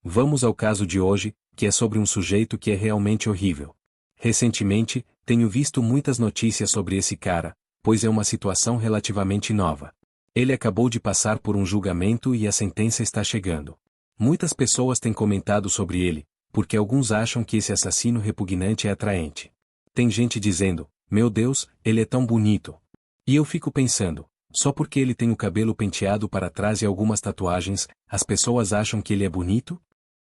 Vamos ao caso de hoje, que é sobre um sujeito que é realmente horrível. Recentemente, tenho visto muitas notícias sobre esse cara, pois é uma situação relativamente nova. Ele acabou de passar por um julgamento e a sentença está chegando. Muitas pessoas têm comentado sobre ele, porque alguns acham que esse assassino repugnante é atraente. Tem gente dizendo, meu Deus, ele é tão bonito. E eu fico pensando, só porque ele tem o cabelo penteado para trás e algumas tatuagens, as pessoas acham que ele é bonito?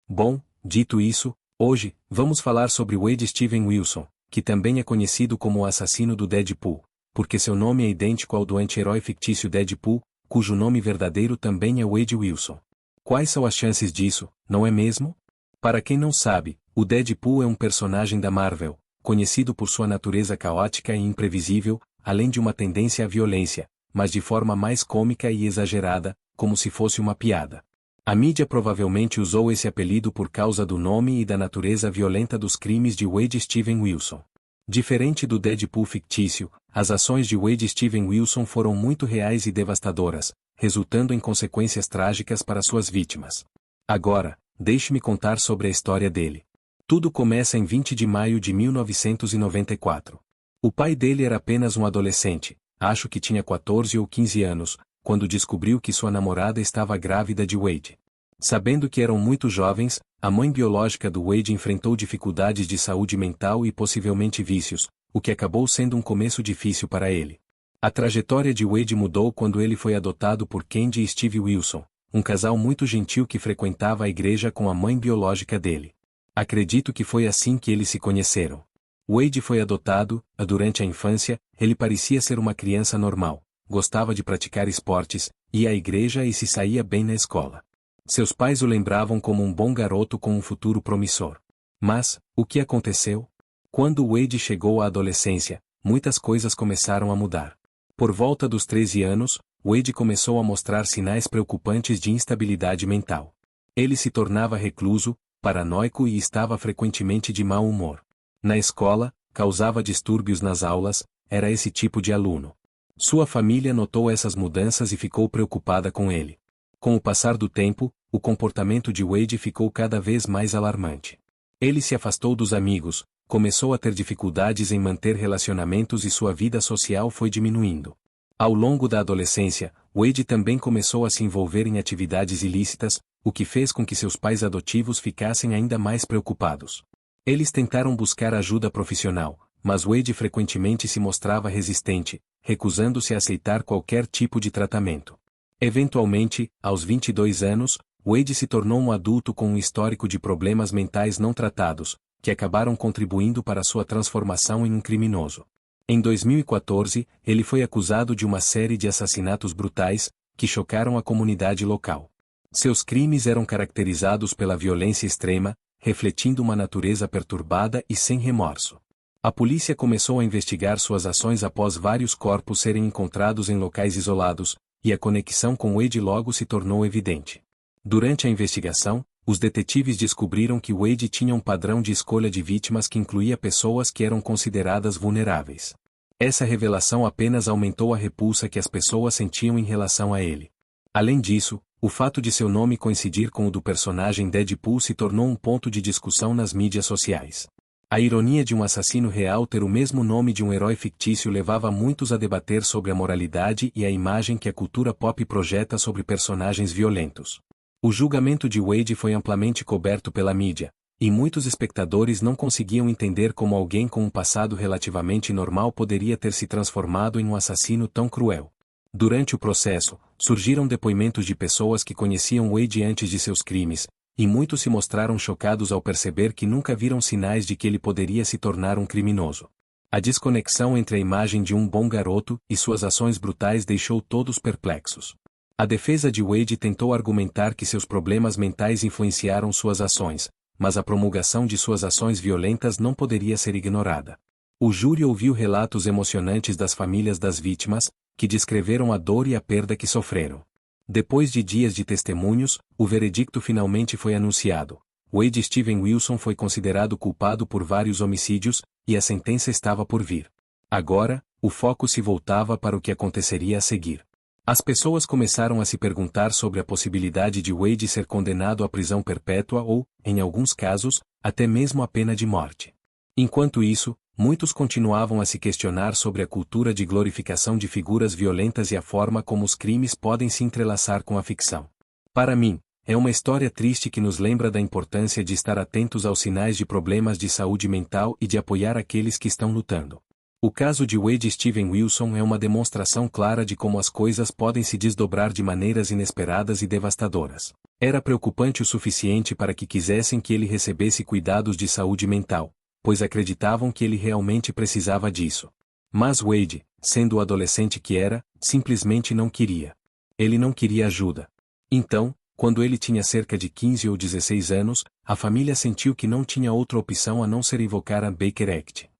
Bom, dito isso, hoje, vamos falar sobre Wade Steven Wilson, que também é conhecido como o assassino do Deadpool, porque seu nome é idêntico ao do anti-herói fictício Deadpool, cujo nome verdadeiro também é Wade Wilson. Quais são as chances disso, não é mesmo? Para quem não sabe, o Deadpool é um personagem da Marvel, conhecido por sua natureza caótica e imprevisível, além de uma tendência à violência, mas de forma mais cômica e exagerada, como se fosse uma piada. A mídia provavelmente usou esse apelido por causa do nome e da natureza violenta dos crimes de Wade Steven Wilson. Diferente do Deadpool fictício, as ações de Wade Steven Wilson foram muito reais e devastadoras, resultando em consequências trágicas para suas vítimas. Agora, deixe-me contar sobre a história dele. Tudo começa em 20 de maio de 1994. O pai dele era apenas um adolescente, acho que tinha 14 ou 15 anos, quando descobriu que sua namorada estava grávida de Wade. Sabendo que eram muito jovens, a mãe biológica do Wade enfrentou dificuldades de saúde mental e possivelmente vícios, o que acabou sendo um começo difícil para ele. A trajetória de Wade mudou quando ele foi adotado por Candy e Steve Wilson, um casal muito gentil que frequentava a igreja com a mãe biológica dele. Acredito que foi assim que eles se conheceram. Wade foi adotado, durante a infância, ele parecia ser uma criança normal, gostava de praticar esportes, ia à igreja e se saía bem na escola. Seus pais o lembravam como um bom garoto com um futuro promissor. Mas, o que aconteceu? Quando Wade chegou à adolescência, muitas coisas começaram a mudar. Por volta dos 13 anos, Wade começou a mostrar sinais preocupantes de instabilidade mental. Ele se tornava recluso, paranoico e estava frequentemente de mau humor. Na escola, causava distúrbios nas aulas, era esse tipo de aluno. Sua família notou essas mudanças e ficou preocupada com ele. Com o passar do tempo, o comportamento de Wade ficou cada vez mais alarmante. Ele se afastou dos amigos, começou a ter dificuldades em manter relacionamentos e sua vida social foi diminuindo. Ao longo da adolescência, Wade também começou a se envolver em atividades ilícitas, o que fez com que seus pais adotivos ficassem ainda mais preocupados. Eles tentaram buscar ajuda profissional, mas Wade frequentemente se mostrava resistente, recusando-se a aceitar qualquer tipo de tratamento. Eventualmente, aos 22 anos, Wade se tornou um adulto com um histórico de problemas mentais não tratados, que acabaram contribuindo para sua transformação em um criminoso. Em 2014, ele foi acusado de uma série de assassinatos brutais, que chocaram a comunidade local. Seus crimes eram caracterizados pela violência extrema, refletindo uma natureza perturbada e sem remorso. A polícia começou a investigar suas ações após vários corpos serem encontrados em locais isolados, e a conexão com Wade logo se tornou evidente. Durante a investigação, os detetives descobriram que Wade tinha um padrão de escolha de vítimas que incluía pessoas que eram consideradas vulneráveis. Essa revelação apenas aumentou a repulsa que as pessoas sentiam em relação a ele. Além disso, o fato de seu nome coincidir com o do personagem Deadpool se tornou um ponto de discussão nas mídias sociais. A ironia de um assassino real ter o mesmo nome de um herói fictício levava muitos a debater sobre a moralidade e a imagem que a cultura pop projeta sobre personagens violentos. O julgamento de Wade foi amplamente coberto pela mídia, e muitos espectadores não conseguiam entender como alguém com um passado relativamente normal poderia ter se transformado em um assassino tão cruel. Durante o processo, surgiram depoimentos de pessoas que conheciam Wade antes de seus crimes, e muitos se mostraram chocados ao perceber que nunca viram sinais de que ele poderia se tornar um criminoso. A desconexão entre a imagem de um bom garoto e suas ações brutais deixou todos perplexos. A defesa de Wade tentou argumentar que seus problemas mentais influenciaram suas ações, mas a promulgação de suas ações violentas não poderia ser ignorada. O júri ouviu relatos emocionantes das famílias das vítimas, que descreveram a dor e a perda que sofreram. Depois de dias de testemunhos, o veredicto finalmente foi anunciado. Wade Steven Wilson foi considerado culpado por vários homicídios, e a sentença estava por vir. Agora, o foco se voltava para o que aconteceria a seguir. As pessoas começaram a se perguntar sobre a possibilidade de Wade ser condenado à prisão perpétua ou, em alguns casos, até mesmo à pena de morte. Enquanto isso, muitos continuavam a se questionar sobre a cultura de glorificação de figuras violentas e a forma como os crimes podem se entrelaçar com a ficção. Para mim, é uma história triste que nos lembra da importância de estar atentos aos sinais de problemas de saúde mental e de apoiar aqueles que estão lutando. O caso de Wade Steven Wilson é uma demonstração clara de como as coisas podem se desdobrar de maneiras inesperadas e devastadoras. Era preocupante o suficiente para que quisessem que ele recebesse cuidados de saúde mental, pois acreditavam que ele realmente precisava disso. Mas Wade, sendo o adolescente que era, simplesmente não queria. Ele não queria ajuda. Então, quando ele tinha cerca de 15 ou 16 anos, a família sentiu que não tinha outra opção a não ser invocar a Baker Act.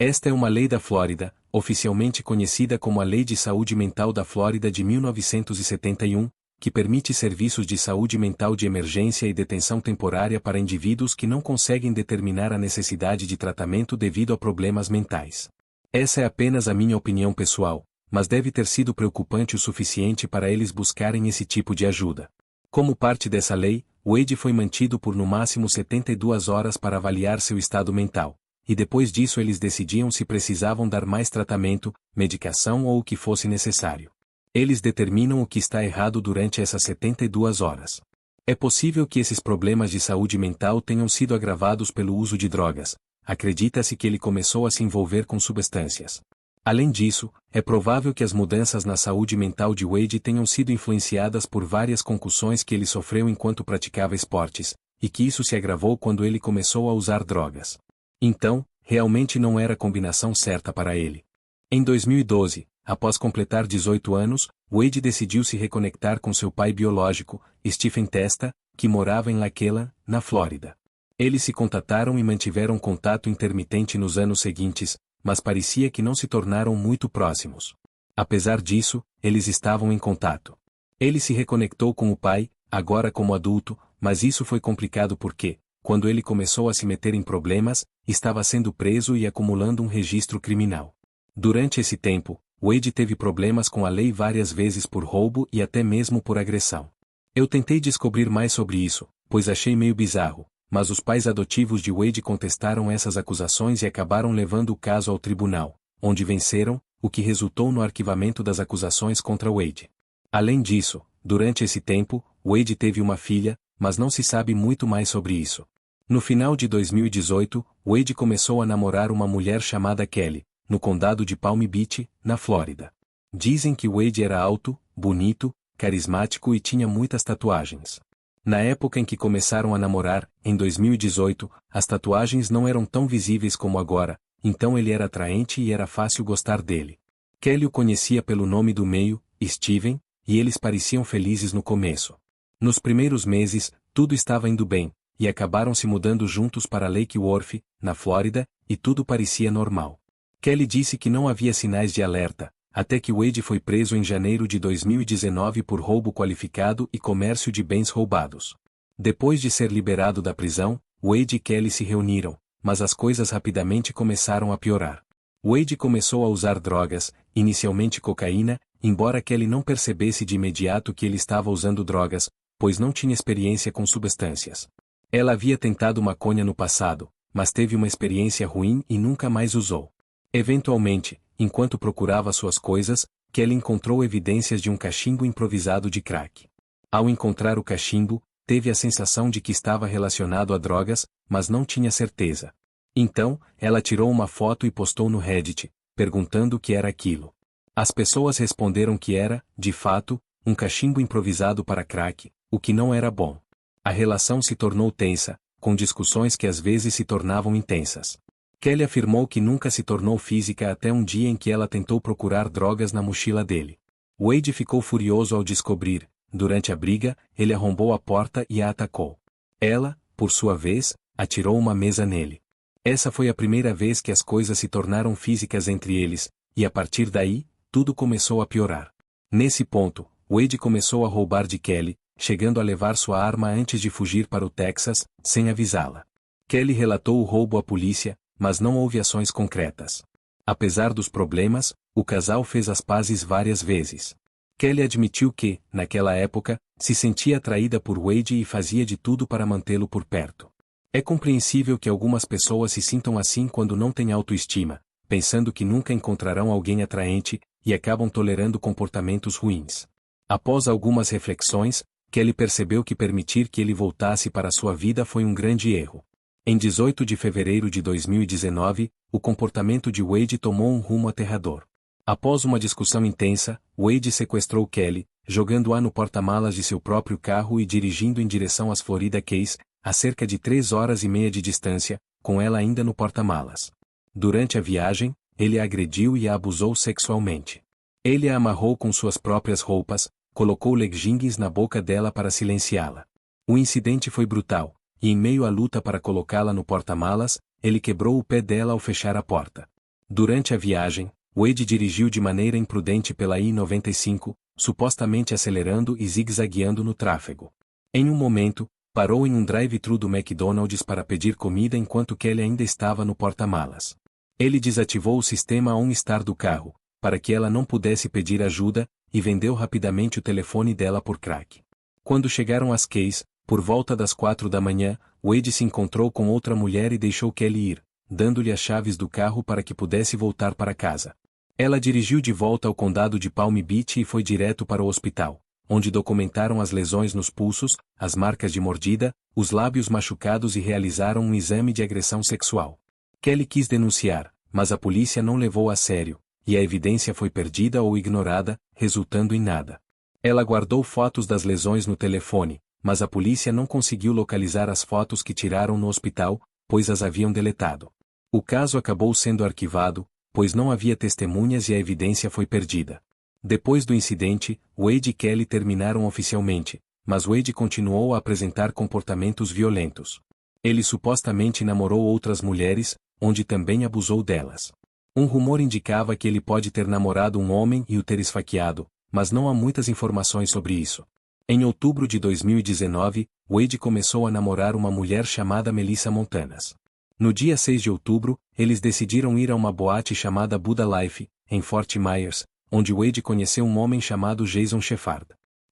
Esta é uma lei da Flórida, oficialmente conhecida como a Lei de Saúde Mental da Flórida de 1971, que permite serviços de saúde mental de emergência e detenção temporária para indivíduos que não conseguem determinar a necessidade de tratamento devido a problemas mentais. Essa é apenas a minha opinião pessoal, mas deve ter sido preocupante o suficiente para eles buscarem esse tipo de ajuda. Como parte dessa lei, Wade foi mantido por no máximo 72 horas para avaliar seu estado mental. E depois disso eles decidiam se precisavam dar mais tratamento, medicação ou o que fosse necessário. Eles determinam o que está errado durante essas 72 horas. É possível que esses problemas de saúde mental tenham sido agravados pelo uso de drogas. Acredita-se que ele começou a se envolver com substâncias. Além disso, é provável que as mudanças na saúde mental de Wade tenham sido influenciadas por várias concussões que ele sofreu enquanto praticava esportes, e que isso se agravou quando ele começou a usar drogas. Então, realmente não era a combinação certa para ele. Em 2012, após completar 18 anos, Wade decidiu se reconectar com seu pai biológico, Stephen Testa, que morava em Lakeland, na Flórida. Eles se contataram e mantiveram contato intermitente nos anos seguintes, mas parecia que não se tornaram muito próximos. Apesar disso, eles estavam em contato. Ele se reconectou com o pai, agora como adulto, mas isso foi complicado porque, quando ele começou a se meter em problemas, estava sendo preso e acumulando um registro criminal. Durante esse tempo, Wade teve problemas com a lei várias vezes por roubo e até mesmo por agressão. Eu tentei descobrir mais sobre isso, pois achei meio bizarro, mas os pais adotivos de Wade contestaram essas acusações e acabaram levando o caso ao tribunal, onde venceram, o que resultou no arquivamento das acusações contra Wade. Além disso, durante esse tempo, Wade teve uma filha, mas não se sabe muito mais sobre isso. No final de 2018, Wade começou a namorar uma mulher chamada Kelly, no condado de Palm Beach, na Flórida. Dizem que Wade era alto, bonito, carismático e tinha muitas tatuagens. Na época em que começaram a namorar, em 2018, as tatuagens não eram tão visíveis como agora, então ele era atraente e era fácil gostar dele. Kelly o conhecia pelo nome do meio, Steven, e eles pareciam felizes no começo. Nos primeiros meses, tudo estava indo bem, e acabaram se mudando juntos para Lake Worth, na Flórida, e tudo parecia normal. Kelly disse que não havia sinais de alerta, até que Wade foi preso em janeiro de 2019 por roubo qualificado e comércio de bens roubados. Depois de ser liberado da prisão, Wade e Kelly se reuniram, mas as coisas rapidamente começaram a piorar. Wade começou a usar drogas, inicialmente cocaína, embora Kelly não percebesse de imediato que ele estava usando drogas, pois não tinha experiência com substâncias. Ela havia tentado maconha no passado, mas teve uma experiência ruim e nunca mais usou. Eventualmente, enquanto procurava suas coisas, Kelly encontrou evidências de um cachimbo improvisado de crack. Ao encontrar o cachimbo, teve a sensação de que estava relacionado a drogas, mas não tinha certeza. Então, ela tirou uma foto e postou no Reddit, perguntando o que era aquilo. As pessoas responderam que era, de fato, um cachimbo improvisado para crack, o que não era bom. A relação se tornou tensa, com discussões que às vezes se tornavam intensas. Kelly afirmou que nunca se tornou física até um dia em que ela tentou procurar drogas na mochila dele. Wade ficou furioso ao descobrir, durante a briga, ele arrombou a porta e a atacou. Ela, por sua vez, atirou uma mesa nele. Essa foi a primeira vez que as coisas se tornaram físicas entre eles, e a partir daí, tudo começou a piorar. Nesse ponto, Wade começou a roubar de Kelly, chegando a levar sua arma antes de fugir para o Texas, sem avisá-la. Kelly relatou o roubo à polícia, mas não houve ações concretas. Apesar dos problemas, o casal fez as pazes várias vezes. Kelly admitiu que, naquela época, se sentia atraída por Wade e fazia de tudo para mantê-lo por perto. É compreensível que algumas pessoas se sintam assim quando não têm autoestima, pensando que nunca encontrarão alguém atraente, e acabam tolerando comportamentos ruins. Após algumas reflexões, Kelly percebeu que permitir que ele voltasse para sua vida foi um grande erro. Em 18 de fevereiro de 2019, o comportamento de Wade tomou um rumo aterrador. Após uma discussão intensa, Wade sequestrou Kelly, jogando-a no porta-malas de seu próprio carro e dirigindo em direção às Florida Keys, a cerca de 3 horas e meia de distância, com ela ainda no porta-malas. Durante a viagem, ele a agrediu e a abusou sexualmente. Ele a amarrou com suas próprias roupas, colocou leggings na boca dela para silenciá-la. O incidente foi brutal, e em meio à luta para colocá-la no porta-malas, ele quebrou o pé dela ao fechar a porta. Durante a viagem, Wade dirigiu de maneira imprudente pela I-95, supostamente acelerando e zigue-zagueando no tráfego. Em um momento, parou em um drive-thru do McDonald's para pedir comida enquanto Kelly ainda estava no porta-malas. Ele desativou o sistema OnStar do carro, para que ela não pudesse pedir ajuda, e vendeu rapidamente o telefone dela por crack. Quando chegaram às Keys, por volta das 4 da manhã, Wade se encontrou com outra mulher e deixou Kelly ir, dando-lhe as chaves do carro para que pudesse voltar para casa. Ela dirigiu de volta ao condado de Palm Beach e foi direto para o hospital, onde documentaram as lesões nos pulsos, as marcas de mordida, os lábios machucados e realizaram um exame de agressão sexual. Kelly quis denunciar, mas a polícia não levou a sério, e a evidência foi perdida ou ignorada, resultando em nada. Ela guardou fotos das lesões no telefone, mas a polícia não conseguiu localizar as fotos que tiraram no hospital, pois as haviam deletado. O caso acabou sendo arquivado, pois não havia testemunhas e a evidência foi perdida. Depois do incidente, Wade e Kelly terminaram oficialmente, mas Wade continuou a apresentar comportamentos violentos. Ele supostamente namorou outras mulheres, onde também abusou delas. Um rumor indicava que ele pode ter namorado um homem e o ter esfaqueado, mas não há muitas informações sobre isso. Em outubro de 2019, Wade começou a namorar uma mulher chamada Melissa Montanas. No dia 6 de outubro, eles decidiram ir a uma boate chamada Buddha Life, em Fort Myers, onde Wade conheceu um homem chamado Jason Shepard.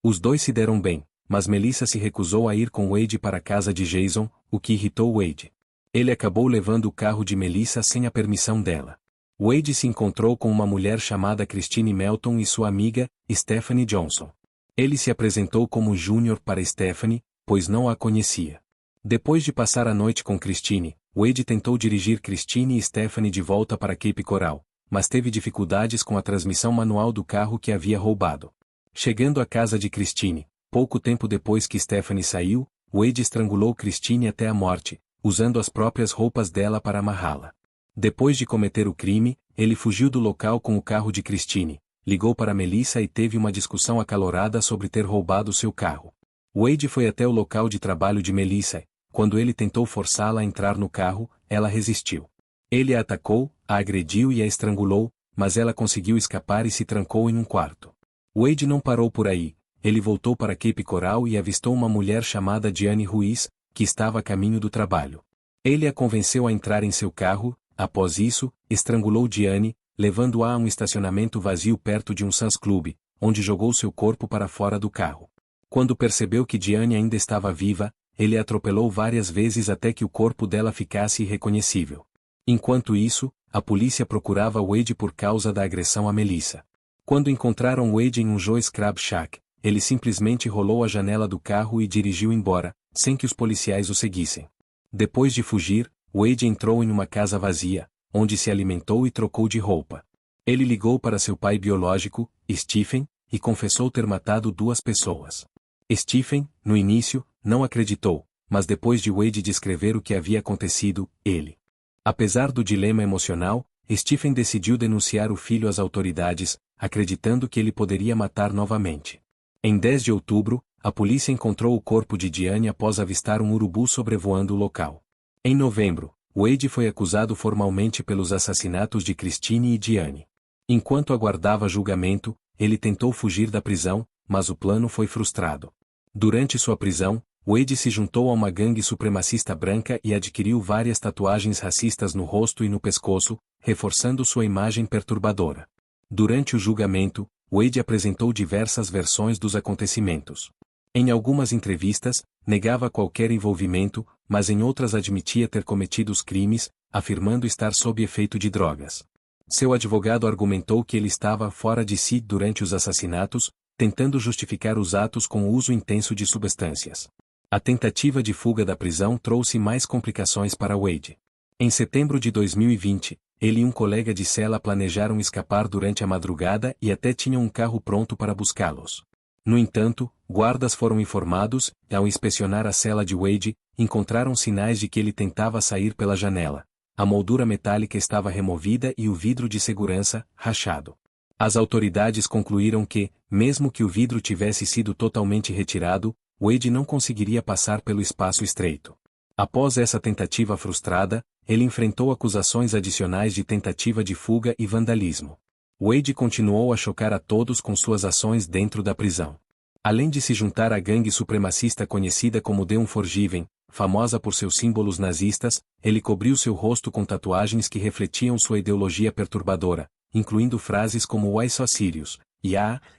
Os dois se deram bem, mas Melissa se recusou a ir com Wade para a casa de Jason, o que irritou Wade. Ele acabou levando o carro de Melissa sem a permissão dela. Wade se encontrou com uma mulher chamada Christine Melton e sua amiga, Stephanie Johnson. Ele se apresentou como Júnior para Stephanie, pois não a conhecia. Depois de passar a noite com Christine, Wade tentou dirigir Christine e Stephanie de volta para Cape Coral, mas teve dificuldades com a transmissão manual do carro que havia roubado. Chegando à casa de Christine, pouco tempo depois que Stephanie saiu, Wade estrangulou Christine até a morte, usando as próprias roupas dela para amarrá-la. Depois de cometer o crime, ele fugiu do local com o carro de Christine, ligou para Melissa e teve uma discussão acalorada sobre ter roubado seu carro. Wade foi até o local de trabalho de Melissa. Quando ele tentou forçá-la a entrar no carro, ela resistiu. Ele a atacou, a agrediu e a estrangulou, mas ela conseguiu escapar e se trancou em um quarto. Wade não parou por aí, ele voltou para Cape Coral e avistou uma mulher chamada Diane Ruiz, que estava a caminho do trabalho. Ele a convenceu a entrar em seu carro, após isso, estrangulou Diane, levando-a a um estacionamento vazio perto de um Suns Club, onde jogou seu corpo para fora do carro. Quando percebeu que Diane ainda estava viva, ele a atropelou várias vezes até que o corpo dela ficasse irreconhecível. Enquanto isso, a polícia procurava Wade por causa da agressão a Melissa. Quando encontraram Wade em um Joe's Crab Shack, ele simplesmente rolou a janela do carro e dirigiu embora, sem que os policiais o seguissem. Depois de fugir, Wade entrou em uma casa vazia, onde se alimentou e trocou de roupa. Ele ligou para seu pai biológico, Stephen, e confessou ter matado 2 pessoas. Stephen, no início, não acreditou, mas depois de Wade descrever o que havia acontecido, ele. Apesar do dilema emocional, Stephen decidiu denunciar o filho às autoridades, acreditando que ele poderia matar novamente. Em 10 de outubro, a polícia encontrou o corpo de Diane após avistar um urubu sobrevoando o local. Em novembro, Wade foi acusado formalmente pelos assassinatos de Christine e Diane. Enquanto aguardava julgamento, ele tentou fugir da prisão, mas o plano foi frustrado. Durante sua prisão, Wade se juntou a uma gangue supremacista branca e adquiriu várias tatuagens racistas no rosto e no pescoço, reforçando sua imagem perturbadora. Durante o julgamento, Wade apresentou diversas versões dos acontecimentos. Em algumas entrevistas, negava qualquer envolvimento, mas em outras admitia ter cometido os crimes, afirmando estar sob efeito de drogas. Seu advogado argumentou que ele estava fora de si durante os assassinatos, tentando justificar os atos com o uso intenso de substâncias. A tentativa de fuga da prisão trouxe mais complicações para Wade. Em setembro de 2020, ele e um colega de cela planejaram escapar durante a madrugada e até tinham um carro pronto para buscá-los. No entanto, guardas foram informados, e ao inspecionar a cela de Wade, encontraram sinais de que ele tentava sair pela janela. A moldura metálica estava removida e o vidro de segurança, rachado. As autoridades concluíram que, mesmo que o vidro tivesse sido totalmente retirado, Wade não conseguiria passar pelo espaço estreito. Após essa tentativa frustrada, ele enfrentou acusações adicionais de tentativa de fuga e vandalismo. Wade continuou a chocar a todos com suas ações dentro da prisão. Além de se juntar à gangue supremacista conhecida como The Unforgiven, famosa por seus símbolos nazistas, ele cobriu seu rosto com tatuagens que refletiam sua ideologia perturbadora, incluindo frases como Why So Serious? E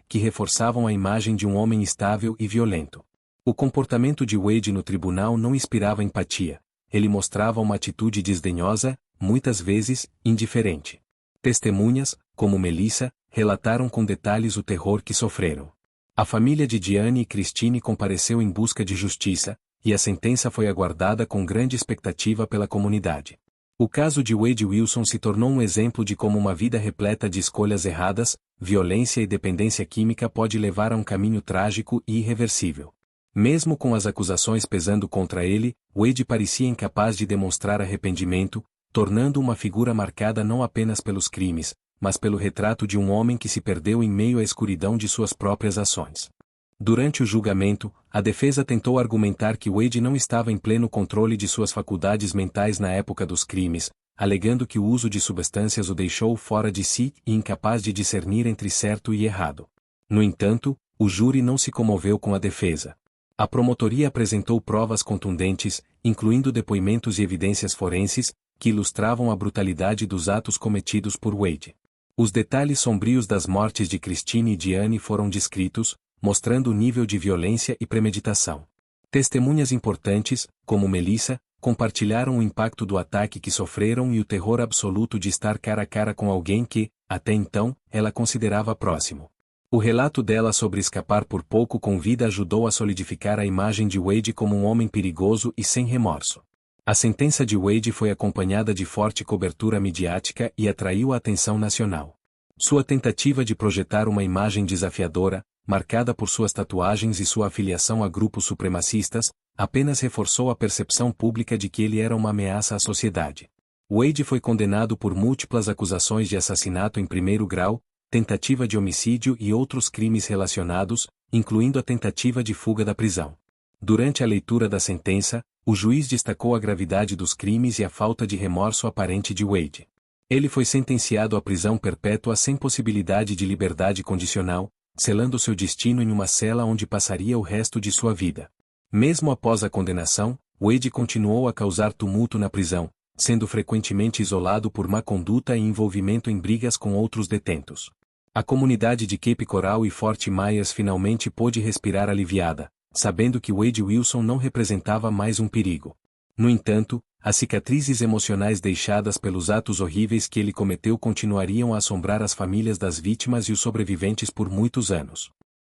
que reforçavam a imagem de um homem instável e violento. O comportamento de Wade no tribunal não inspirava empatia. Ele mostrava uma atitude desdenhosa, muitas vezes, indiferente. Testemunhas, como Melissa, relataram com detalhes o terror que sofreram. A família de Diane e Christine compareceu em busca de justiça, e a sentença foi aguardada com grande expectativa pela comunidade. O caso de Wade Wilson se tornou um exemplo de como uma vida repleta de escolhas erradas, violência e dependência química pode levar a um caminho trágico e irreversível. Mesmo com as acusações pesando contra ele, Wade parecia incapaz de demonstrar arrependimento, tornando uma figura marcada não apenas pelos crimes, mas pelo retrato de um homem que se perdeu em meio à escuridão de suas próprias ações. Durante o julgamento, a defesa tentou argumentar que Wade não estava em pleno controle de suas faculdades mentais na época dos crimes, alegando que o uso de substâncias o deixou fora de si e incapaz de discernir entre certo e errado. No entanto, o júri não se comoveu com a defesa. A promotoria apresentou provas contundentes, incluindo depoimentos e evidências forenses, que ilustravam a brutalidade dos atos cometidos por Wade. Os detalhes sombrios das mortes de Christine e Diane foram descritos, mostrando o nível de violência e premeditação. Testemunhas importantes, como Melissa, compartilharam o impacto do ataque que sofreram e o terror absoluto de estar cara a cara com alguém que, até então, ela considerava próximo. O relato dela sobre escapar por pouco com vida ajudou a solidificar a imagem de Wade como um homem perigoso e sem remorso. A sentença de Wade foi acompanhada de forte cobertura midiática e atraiu a atenção nacional. Sua tentativa de projetar uma imagem desafiadora, marcada por suas tatuagens e sua afiliação a grupos supremacistas, apenas reforçou a percepção pública de que ele era uma ameaça à sociedade. Wade foi condenado por múltiplas acusações de assassinato em primeiro grau, tentativa de homicídio e outros crimes relacionados, incluindo a tentativa de fuga da prisão. Durante a leitura da sentença, o juiz destacou a gravidade dos crimes e a falta de remorso aparente de Wade. Ele foi sentenciado à prisão perpétua sem possibilidade de liberdade condicional, selando seu destino em uma cela onde passaria o resto de sua vida. Mesmo após a condenação, Wade continuou a causar tumulto na prisão, sendo frequentemente isolado por má conduta e envolvimento em brigas com outros detentos. A comunidade de Cape Coral e Fort Myers finalmente pôde respirar aliviada, sabendo que Wade Wilson não representava mais um perigo. No entanto, as cicatrizes emocionais deixadas pelos atos horríveis que ele cometeu continuariam a assombrar as famílias das vítimas e os sobreviventes por muitos anos.